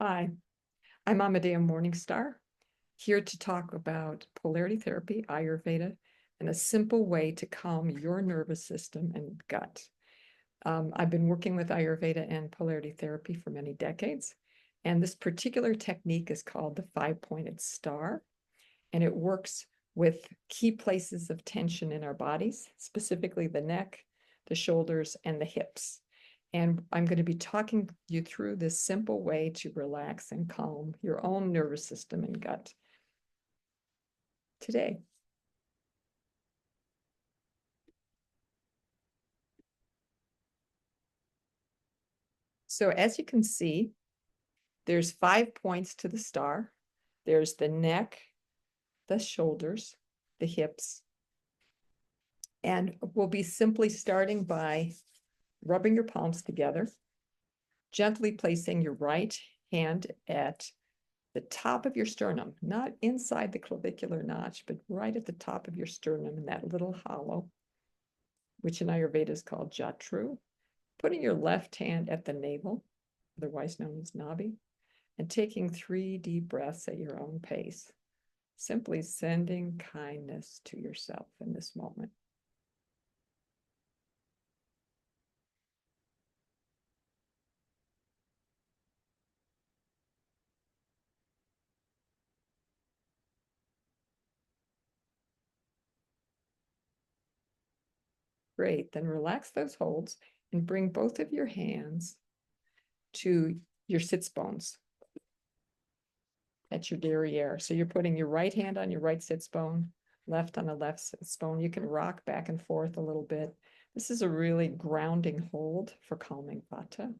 Hi, I'm Amadea Morningstar, here to talk about Polarity Therapy Ayurveda and a simple way to calm your nervous system and gut. I've been working with Ayurveda and Polarity Therapy for many decades, and this particular technique is called the five-pointed star, and it works with key places of tension in our bodies, specifically the neck, the shoulders, and the hips. And I'm going to be talking you through this simple way to relax and calm your own nervous system and gut today. So as you can see, there's 5 points to the star. There's the neck, the shoulders, the hips. And we'll be simply starting by rubbing your palms together, gently placing your right hand at the top of your sternum, not inside the clavicular notch, but right at the top of your sternum in that little hollow, which in Ayurveda is called jatru. Putting your left hand at the navel, otherwise known as nabi, and taking 3 deep breaths at your own pace, simply sending kindness to yourself in this moment. Great, then relax those holds and bring both of your hands to your sits bones at your derriere. So you're putting your right hand on your right sits bone, left on the left sits bone. You can rock back and forth a little bit. This is a really grounding hold for calming vata,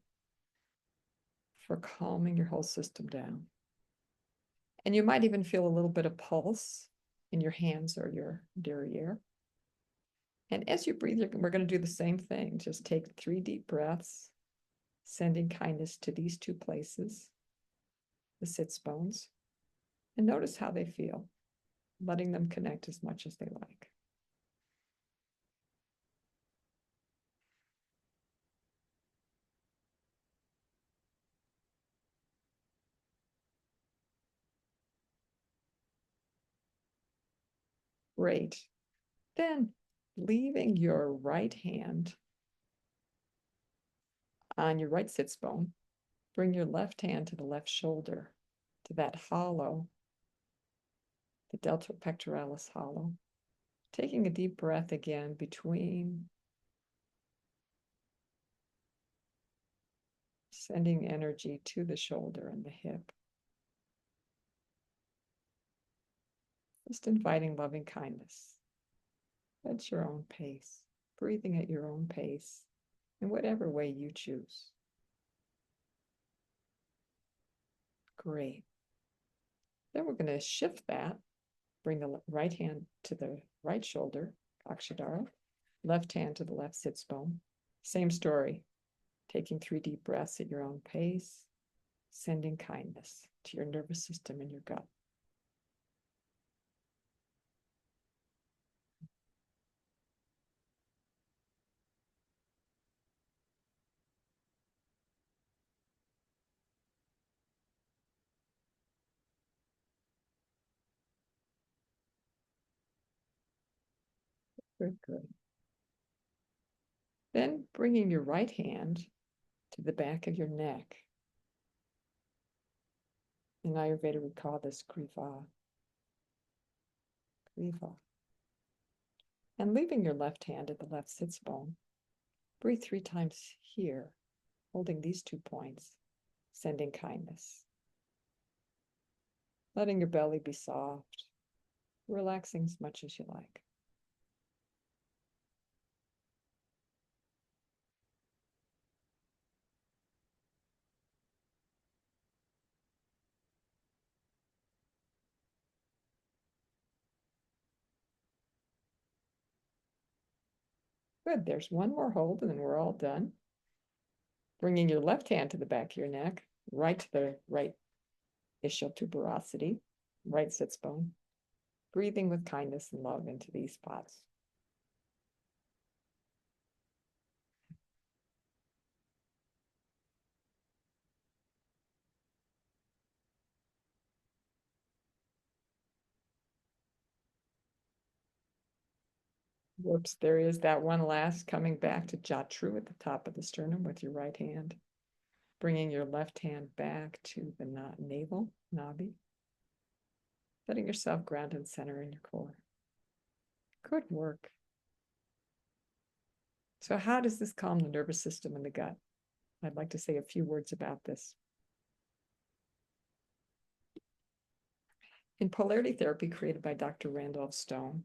for calming your whole system down. And you might even feel a little bit of pulse in your hands or your derriere. And as you breathe, we're going to do the same thing. Just take 3 deep breaths, sending kindness to these 2 places, the sits bones, and notice how they feel, letting them connect as much as they like. Great. Then leaving your right hand on your right sits bone, bring your left hand to the left shoulder, to that hollow, the delta pectoralis hollow. Taking a deep breath again between, sending energy to the shoulder and the hip. Just inviting loving kindness at your own pace, breathing at your own pace in whatever way you choose. Great. Then we're going to shift that, bring the right hand to the right shoulder, Akshadara, left hand to the left sits bone. Same story, taking 3 deep breaths at your own pace, sending kindness to your nervous system and your gut. Good, good. Then bringing your right hand to the back of your neck. In Ayurveda, we call this kriva. Kriva. And leaving your left hand at the left sits bone. Breathe 3 times here, holding these 2 points, sending kindness. Letting your belly be soft, relaxing as much as you like. Good, there's one more hold and then we're all done. Bringing your left hand to the back of your neck, right to the right ischial tuberosity, right sits bone. Breathing with kindness and love into these spots. Whoops, there is that one last coming back to Jatru at the top of the sternum with your right hand. Bringing your left hand back to the navel, nabi. Letting yourself ground and center in your core. Good work. So how does this calm the nervous system and the gut? I'd like to say a few words about this. In polarity therapy created by Dr. Randolph Stone,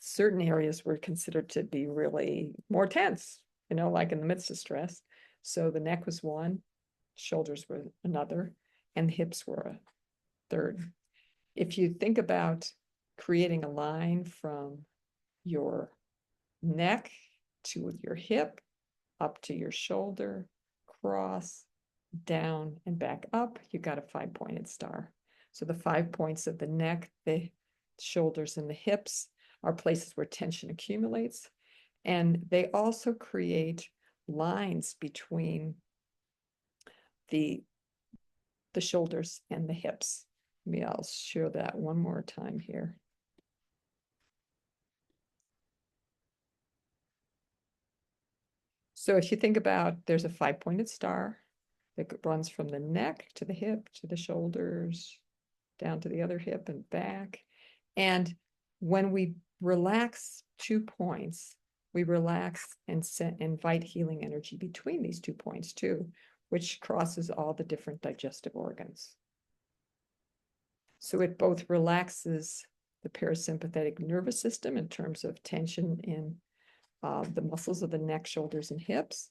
certain areas were considered to be really more tense, like in the midst of stress. So the neck was one, shoulders were another, and the hips were a third. If you think about creating a line from your neck to your hip, up to your shoulder, cross, down, and back up, you got a 5-pointed star. So the 5 points of the neck, the shoulders, and the hips are places where tension accumulates. And they also create lines between the shoulders and the hips. Maybe I'll show that one more time here. So if you think about, there's a 5-pointed star that runs from the neck to the hip, to the shoulders, down to the other hip and back. And when we relax 2 points, we relax and invite healing energy between these 2 points too, which crosses all the different digestive organs. So it both relaxes the parasympathetic nervous system in terms of tension in the muscles of the neck, shoulders, and hips,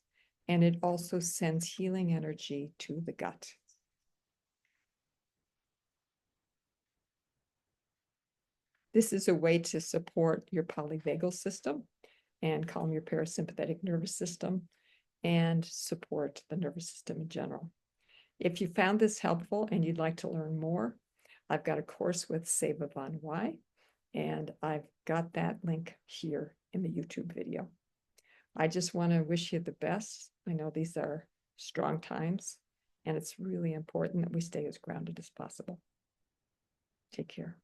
and it also sends healing energy to the gut. This is a way to support your polyvagal system and calm your parasympathetic nervous system and support the nervous system in general. If you found this helpful and you'd like to learn more, I've got a course with Seva Von Y, and I've got that link here in the YouTube video. I just want to wish you the best. I know these are strong times, and it's really important that we stay as grounded as possible. Take care.